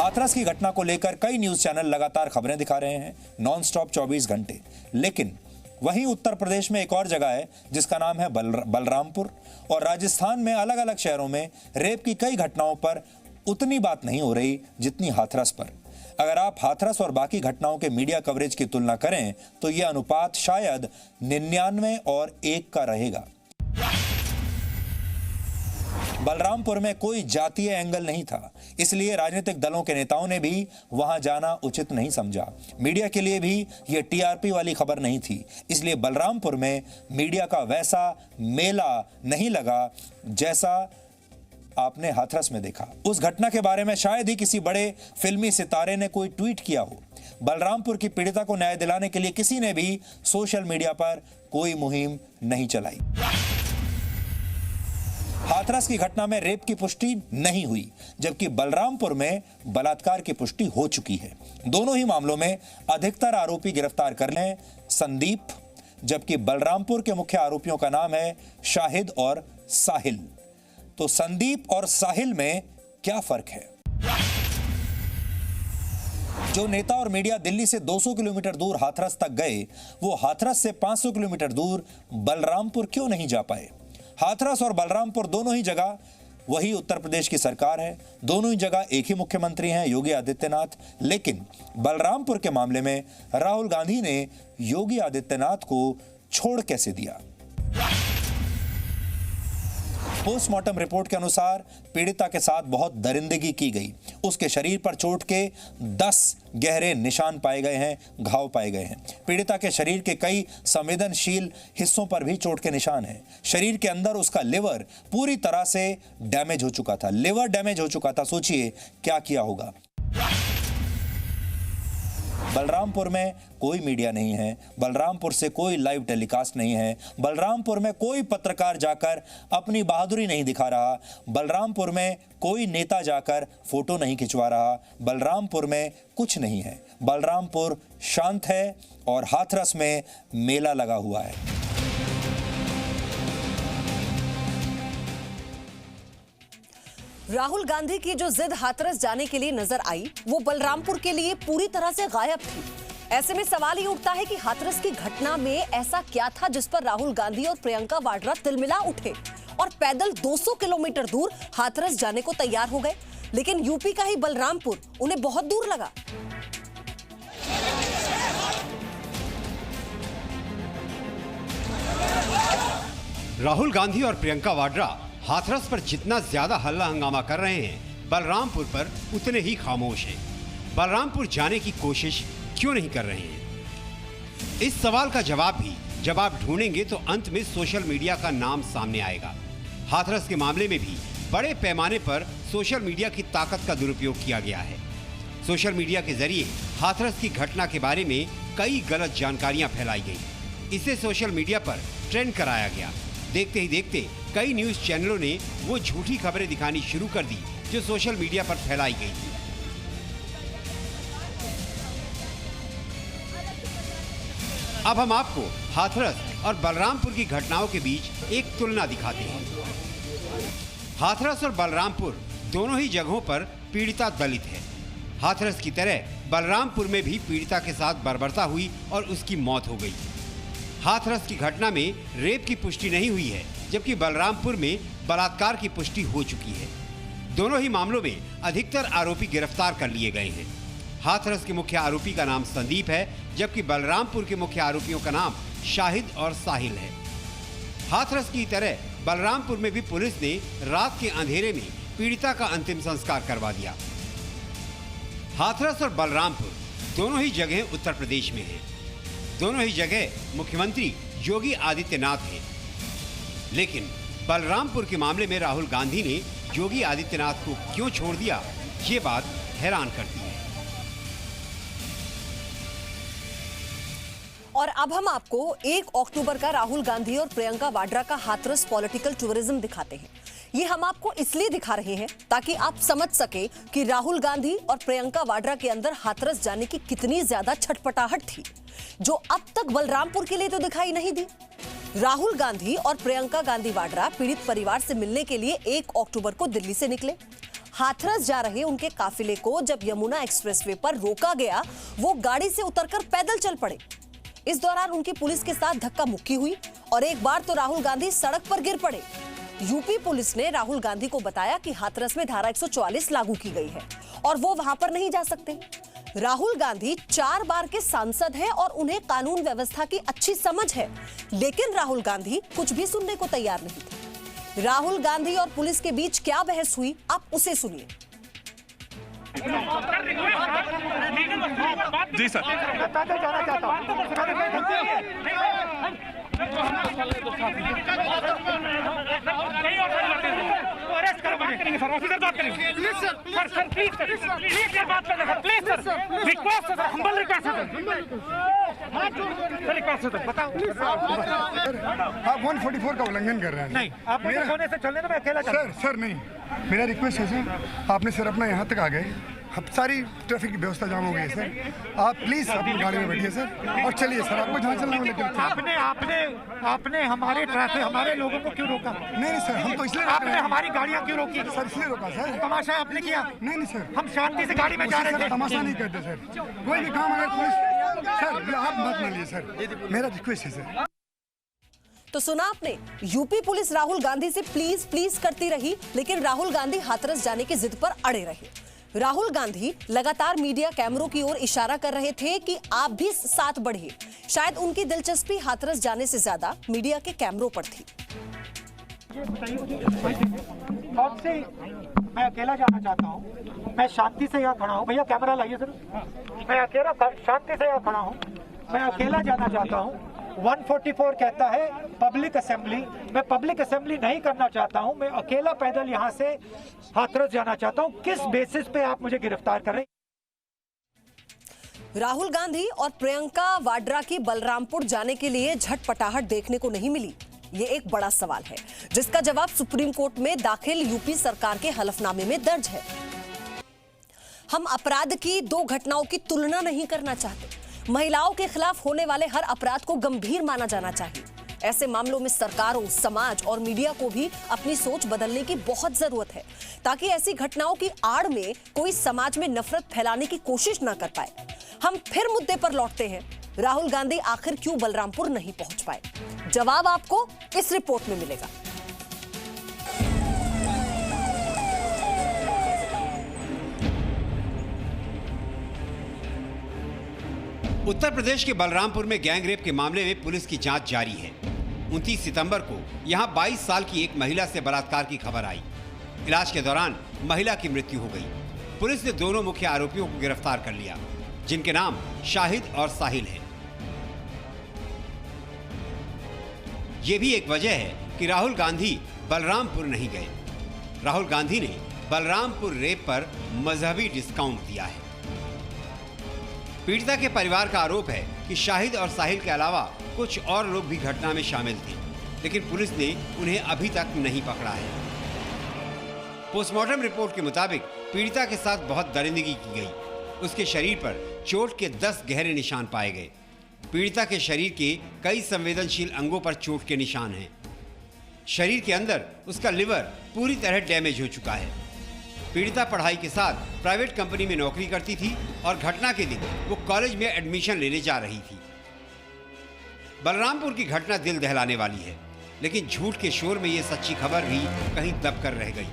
हाथरस की घटना को लेकर कई न्यूज चैनल लगातार खबरें दिखा रहे हैं, नॉनस्टॉप 24 घंटे। लेकिन वहीं उत्तर प्रदेश में एक और जगह है जिसका नाम है बलरामपुर, और राजस्थान में अलग अलग शहरों में रेप की कई घटनाओं पर उतनी बात नहीं हो रही जितनी हाथरस पर। अगर आप हाथरस और बाकी घटनाओं के मीडिया कवरेज की तुलना करें तो यह अनुपात शायद 99 और 1 का रहेगा। बलरामपुर में कोई जातीय एंगल नहीं था, इसलिए राजनीतिक दलों के नेताओं ने भी वहां जाना उचित नहीं समझा। मीडिया के लिए भी यह टीआरपी वाली खबर नहीं थी, इसलिए बलरामपुर में मीडिया का वैसा मेला नहीं लगा जैसा आपने हाथरस में देखा। उस घटना के बारे में शायद ही किसी बड़े फिल्मी सितारे ने कोई ट्वीट किया हो। बलरामपुर की पीड़िता को न्याय दिलाने के लिए किसी ने भी सोशल मीडिया पर कोई मुहिम नहीं चलाई। हाथरस की घटना में रेप की पुष्टि नहीं हुई, जबकि बलरामपुर में बलात्कार की पुष्टि हो चुकी है। दोनों ही मामलों में अधिकतर आरोपी गिरफ्तार कर लें संदीप, जबकि बलरामपुर के मुख्य आरोपियों का नाम है शाहिद और साहिल। तो संदीप और साहिल में क्या फर्क है? जो नेता और मीडिया दिल्ली से 200 किलोमीटर दूर हाथरस तक गए, वो हाथरस से 500 किलोमीटर दूर बलरामपुर क्यों नहीं जा पाए? हाथरस और बलरामपुर दोनों ही जगह वही उत्तर प्रदेश की सरकार है, दोनों ही जगह एक ही मुख्यमंत्री हैं योगी आदित्यनाथ। लेकिन बलरामपुर के मामले में राहुल गांधी ने योगी आदित्यनाथ को छोड़ कैसे दिया? पोस्टमार्टम रिपोर्ट के अनुसार पीड़िता के साथ बहुत दरिंदगी की गई। उसके शरीर पर चोट के 10 गहरे निशान पाए गए हैं, घाव पाए गए हैं। पीड़िता के शरीर के कई संवेदनशील हिस्सों पर भी चोट के निशान हैं। शरीर के अंदर उसका लिवर पूरी तरह से डैमेज हो चुका था। लिवर डैमेज हो चुका था, सोचिए क्या किया होगा। बलरामपुर में कोई मीडिया नहीं है, बलरामपुर से कोई लाइव टेलीकास्ट नहीं है, बलरामपुर में कोई पत्रकार जाकर अपनी बहादुरी नहीं दिखा रहा, बलरामपुर में कोई नेता जाकर फोटो नहीं खिंचवा रहा, बलरामपुर में कुछ नहीं है। बलरामपुर शांत है और हाथरस में मेला लगा हुआ है। राहुल गांधी की जो जिद हाथरस जाने के लिए नजर आई, वो बलरामपुर के लिए पूरी तरह से गायब थी। ऐसे में सवाल ये उठता है कि हाथरस की घटना में ऐसा क्या था जिस पर राहुल गांधी और प्रियंका वाड्रा तिलमिला उठे और पैदल 200 किलोमीटर दूर हाथरस जाने को तैयार हो गए। लेकिन यूपी का ही बलरामपुर उन्हें बहुत दूर लगा। राहुल गांधी और प्रियंका वाड्रा हाथरस पर जितना ज्यादा हल्ला हंगामा कर रहे हैं, बलरामपुर पर उतने ही खामोश हैं। बलरामपुर जाने की कोशिश क्यों नहीं कर रहे हैं? इस सवाल का जवाब भी जब आप ढूंढेंगे तो अंत में सोशल मीडिया का नाम सामने आएगा। हाथरस के मामले में भी बड़े पैमाने पर सोशल मीडिया की ताकत का दुरुपयोग किया गया है। सोशल मीडिया के जरिए हाथरस की घटना के बारे में कई गलत जानकारियां फैलाई गई। इसे सोशल मीडिया पर ट्रेंड कराया गया। देखते ही देखते कई न्यूज चैनलों ने वो झूठी खबरें दिखानी शुरू कर दी जो सोशल मीडिया पर फैलाई गई थी। अब हम आपको हाथरस और बलरामपुर की घटनाओं के बीच एक तुलना दिखाते हैं। हाथरस और बलरामपुर दोनों ही जगहों पर पीड़िता दलित है। हाथरस की तरह बलरामपुर में भी पीड़िता के साथ बर्बरता हुई और उसकी मौत हो गई। हाथरस की घटना में रेप की पुष्टि नहीं हुई है, जबकि बलरामपुर में बलात्कार की पुष्टि हो चुकी है। दोनों ही मामलों में अधिकतर आरोपी गिरफ्तार कर लिए गए हैं। हाथरस के मुख्य आरोपी का नाम संदीप है, जबकि बलरामपुर के मुख्य आरोपियों का नाम शाहिद और साहिल है। हाथरस की तरह बलरामपुर में भी पुलिस ने रात के अंधेरे में पीड़िता का अंतिम संस्कार करवा दिया। हाथरस और बलरामपुर दोनों ही जगह उत्तर प्रदेश में है। दोनों ही जगह मुख्यमंत्री योगी आदित्यनाथ हैं। लेकिन बलरामपुर के मामले में राहुल गांधी ने योगी आदित्यनाथ को क्यों छोड़ दिया, ये बात हैरान करती है। और अब हम आपको 1 अक्टूबर का राहुल गांधी और प्रियंका वाड्रा का हाथरस पॉलिटिकल टूरिज्म दिखाते हैं। ये हम आपको इसलिए दिखा रहे हैं ताकि आप समझ सके कि राहुल गांधी और प्रियंका वाड्रा के अंदर हाथरस जाने की कितनी ज्यादा छटपटाहट थी, जो अब तक बलरामपुर के लिए तो दिखाई नहीं दी। राहुल गांधी और प्रियंका गांधी वाड्रा पीड़ित परिवार से मिलने के लिए 1 अक्टूबर को दिल्ली से निकले। हाथरस जा रहे उनके काफिले को जब यमुना एक्सप्रेसवे पर रोका गया, वो गाड़ी से उतरकर पैदल चल पड़े। इस दौरान उनकी पुलिस के साथ धक्का मुक्की हुई और एक बार तो राहुल गांधी सड़क पर गिर पड़े। यूपी पुलिस ने राहुल गांधी को बताया कि हाथरस में धारा 144 लागू की गई है और वो वहां पर नहीं जा सकते। राहुल गांधी 4 बार के सांसद हैं और उन्हें कानून व्यवस्था की अच्छी समझ है, लेकिन राहुल गांधी कुछ भी सुनने को तैयार नहीं थे। राहुल गांधी और पुलिस के बीच क्या बहस हुई, आप उसे सुनिए। जी सर, जाना चाहता आप 144 का उल्लंघन कर रहे हैं। नहीं, आप मुझे सोने से चलने दो, मैं अकेला सर नहीं, मेरा रिक्वेस्ट है सर, आपने सर अपना यहाँ तक आ गए, अब सारी ट्रैफिक की व्यवस्था जाम हो गई है सर, आप प्लीज अपनी गाड़ी में बैठिए सर और चलिए सर, आपको जहाँ चलना है लेकर। आपने हमारे ट्रैफिक, हमारे लोगों को क्यों रोका? नहीं सर, हम तो इसलिए आपने हमारी गाड़ियाँ क्यों रोकी? सर इसलिए रोका सर। तमाशा आपने किया? नहीं सर, हम शांति से गाड़ी में जा रहे थे। तमाशा नहीं करते सर, कोई भी काम अगर पुलिस, सर आप मत मानिए सर, मेरा रिक्वेस्ट है सर। तो सुना आपने, यूपी पुलिस राहुल गांधी से प्लीज प्लीज करती रही, लेकिन राहुल गांधी हाथरस जाने की जिद पर अड़े रहे। राहुल गांधी लगातार मीडिया कैमरों की ओर इशारा कर रहे थे कि आप भी साथ बढ़िए। शायद उनकी दिलचस्पी हाथरस जाने से ज्यादा मीडिया के कैमरों पर थी। कौन से? मैं अकेला जाना चाहता हूँ, मैं शांति से यहाँ खड़ा हूँ। भैया कैमरा लाइए सर, मैं अकेला शांति से यहाँ खड़ा हूँ, मैं अकेला जाना चाहता हूँ। 144 कहता है पब्लिक असेंबली, मैं पब्लिक असेंबली नहीं करना चाहता हूं, मैं अकेला पैदल यहां से हाथरस जाना चाहता हूं। किस बेसिस पे आप मुझे गिरफ्तार कर रहे हैं? राहुल गांधी और प्रियंका वाड्रा की बलरामपुर जाने के लिए झटपटाहट देखने को नहीं मिली। ये एक बड़ा सवाल है जिसका जवाब सुप्रीम कोर्ट में दाखिल यूपी सरकार के हलफनामे में दर्ज है। हम अपराध की 2 घटनाओं की तुलना नहीं करना चाहते। महिलाओं के खिलाफ होने वाले हर अपराध को गंभीर माना जाना चाहिए। ऐसे मामलों में सरकारों, समाज और मीडिया को भी अपनी सोच बदलने की बहुत जरूरत है, ताकि ऐसी घटनाओं की आड़ में कोई समाज में नफरत फैलाने की कोशिश न कर पाए। हम फिर मुद्दे पर लौटते हैं, राहुल गांधी आखिर क्यों बलरामपुर नहीं पहुंच पाए? जवाब आपको इस रिपोर्ट में मिलेगा। उत्तर प्रदेश के बलरामपुर में गैंगरेप के मामले में पुलिस की जांच जारी है। 29 सितंबर को यहां 22 साल की एक महिला से बलात्कार की खबर आई। इलाज के दौरान महिला की मृत्यु हो गई। पुलिस ने दोनों मुख्य आरोपियों को गिरफ्तार कर लिया, जिनके नाम शाहिद और साहिल हैं। ये भी एक वजह है कि राहुल गांधी बलरामपुर नहीं गए। राहुल गांधी ने बलरामपुर रेप पर मजहबी डिस्काउंट दिया है। पीड़िता के परिवार का आरोप है कि शाहिद और साहिल के अलावा कुछ और लोग भी घटना में शामिल थे, लेकिन पुलिस ने उन्हें अभी तक नहीं पकड़ा है। पोस्टमार्टम रिपोर्ट के मुताबिक पीड़िता के साथ बहुत दरिंदगी की गई। उसके शरीर पर चोट के 10 गहरे निशान पाए गए। पीड़िता के शरीर के कई संवेदनशील अंगों पर चोट के निशान हैं। शरीर के अंदर उसका लिवर पूरी तरह डैमेज हो चुका है। पीड़िता पढ़ाई के साथ प्राइवेट कंपनी में नौकरी करती थी और घटना के दिन वो कॉलेज में एडमिशन लेने जा रही थी। बलरामपुर की घटना दिल दहलाने वाली है, लेकिन झूठ के शोर में ये सच्ची खबर भी कहीं दबकर रह गई।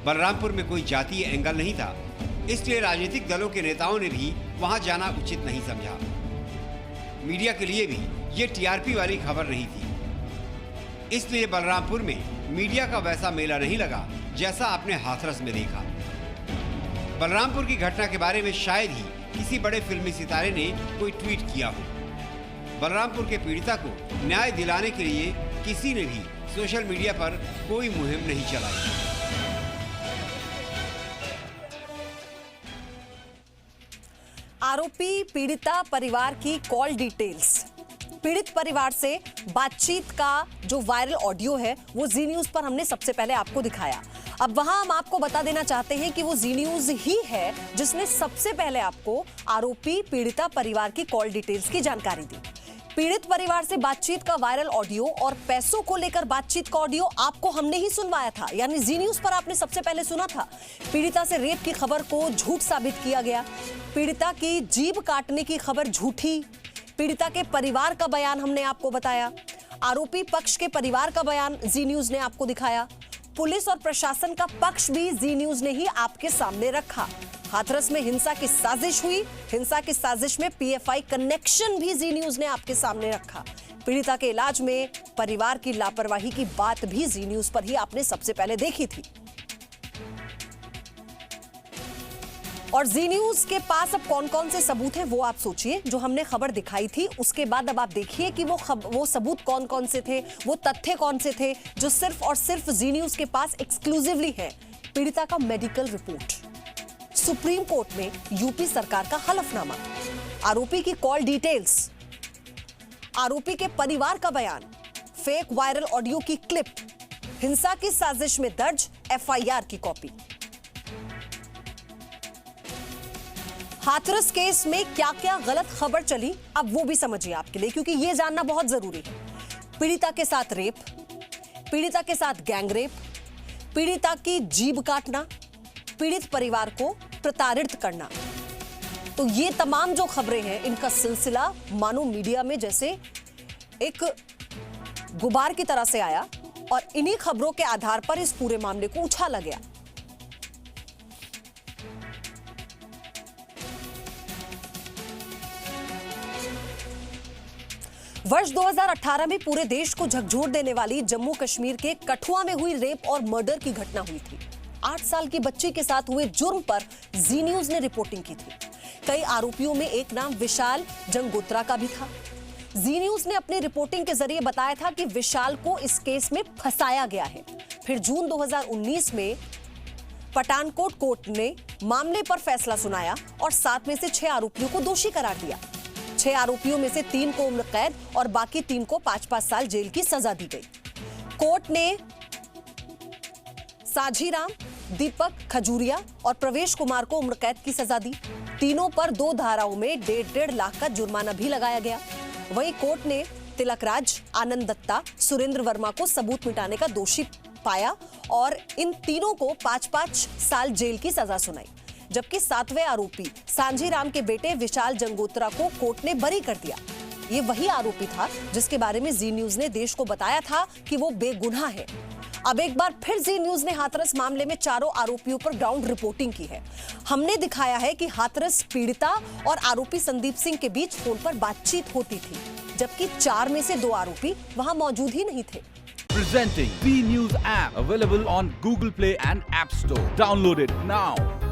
बलरामपुर में कोई जातीय एंगल नहीं था, इसलिए राजनीतिक दलों के नेताओं ने भी वहां जाना उचित नहीं समझा। मीडिया के लिए भी ये टीआरपी वाली खबर नहीं थी, इसलिए बलरामपुर में मीडिया का वैसा मेला नहीं लगा जैसा आपने हाथरस में देखा। बलरामपुर की घटना के बारे में शायद ही किसी बड़े फिल्मी सितारे ने कोई ट्वीट किया हो। बलरामपुर के पीड़िता को न्याय दिलाने के लिए किसी ने भी सोशल मीडिया पर कोई मुहिम नहीं चलाई। आरोपी पीड़िता परिवार की कॉल डिटेल्स। पीड़ित परिवार से बातचीत का जो वायरल ऑडियो है वो जी न्यूज पर हमने सबसे पहले आपको दिखाया। अब वहां हम आपको बता देना चाहते हैं कि वो जी न्यूज ही है जिसने सबसे पहले आपको आरोपी पीड़िता परिवार की कॉल डिटेल्स की जानकारी दी। पीड़ित परिवार से बातचीत का वायरल ऑडियो और पैसों को लेकर बातचीत का ऑडियो आपको हमने ही सुनवाया था, यानी जी न्यूज पर आपने सबसे पहले सुना था। पीड़िता से रेप की खबर को झूठ साबित किया गया, पीड़िता की जीभ काटने की खबर झूठी, पीड़िता के परिवार का बयान हमने आपको बताया, आरोपी पक्ष के परिवार का बयान जी न्यूज ने आपको दिखाया, पुलिस और प्रशासन का पक्ष भी जी न्यूज ने ही आपके सामने रखा। हाथरस में हिंसा की साजिश हुई, हिंसा की साजिश में पीएफआई कनेक्शन भी जी न्यूज ने आपके सामने रखा। पीड़िता के इलाज में परिवार की लापरवाही की बात भी जी न्यूज पर ही आपने सबसे पहले देखी थी। और जी न्यूज के पास अब कौन कौन से सबूत हैं वो आप सोचिए। जो हमने खबर दिखाई थी उसके बाद अब आप देखिए कि वो सबूत कौन कौन से थे, वो तथ्य कौन से थे जो सिर्फ और सिर्फ जी न्यूज के पास एक्सक्लूसिवली है। पीड़िता का मेडिकल रिपोर्ट, सुप्रीम कोर्ट में यूपी सरकार का हलफनामा, आरोपी की कॉल डिटेल्स, आरोपी के परिवार का बयान, फेक वायरल ऑडियो की क्लिप, हिंसा की साजिश में दर्ज एफआईआर की कॉपी। हाथरस केस में क्या क्या गलत खबर चली अब वो भी समझिए आपके लिए, क्योंकि ये जानना बहुत जरूरी है। पीड़िता के साथ रेप, पीड़िता के साथ गैंग रेप, पीड़िता की जीभ काटना, पीड़ित परिवार को प्रताड़ित करना, तो ये तमाम जो खबरें हैं इनका सिलसिला मानो मीडिया में जैसे एक गुबार की तरह से आया और इन्हीं खबरों के आधार पर इस पूरे मामले को उछाला गया। वर्ष 2018 में पूरे देश को झकझोर देने वाली जम्मू कश्मीर के कठुआ में हुई रेप और मर्डर की घटना हुई थी। 8 साल की बच्ची के साथ हुए जुर्म पर जी न्यूज ने रिपोर्टिंग की थी। कई आरोपियों में एक नाम विशाल जंगोत्रा का भी था। जी न्यूज ने अपनी रिपोर्टिंग के जरिए बताया था कि विशाल को इस केस में फंसाया गया है। फिर जून 2019 में पठानकोट कोर्ट ने मामले पर फैसला सुनाया और 7 में से 6 आरोपियों को दोषी करार दिया। 6 आरोपियों में से 3 को उम्र कैद और बाकी 3 को 5-5 साल जेल की सजा दी गई। कोर्ट ने साझीराम, दीपक खजूरिया और प्रवेश कुमार को उम्र कैद की सजा दी। तीनों पर 2 धाराओं में 1.5 लाख का जुर्माना भी लगाया गया। वहीं कोर्ट ने तिलकराज, आनंद दत्ता, सुरेंद्र वर्मा को सबूत मिटाने का दोषी पाया और इन तीनों को 5-5 साल जेल की सजा सुनाई। जबकि 7वें आरोपी सांझीराम के बेटे विशाल जंगोत्रा को कोर्ट ने बरी कर दिया। ये वही आरोपी था जिसके बारे में जी न्यूज ने देश को बताया था कि वो बेगुनाह है। अब एक बार फिर जी न्यूज ने हाथरस मामले में चारों आरोपियों पर ग्राउंड रिपोर्टिंग की है। हमने दिखाया है कि हाथरस पीड़िता और आरोपी संदीप सिंह के बीच फोन पर बातचीत होती थी, जबकि 4 में से 2 आरोपी वहां मौजूद ही नहीं थे। Presenting B News app, available on Google Play and App Store. Download it now.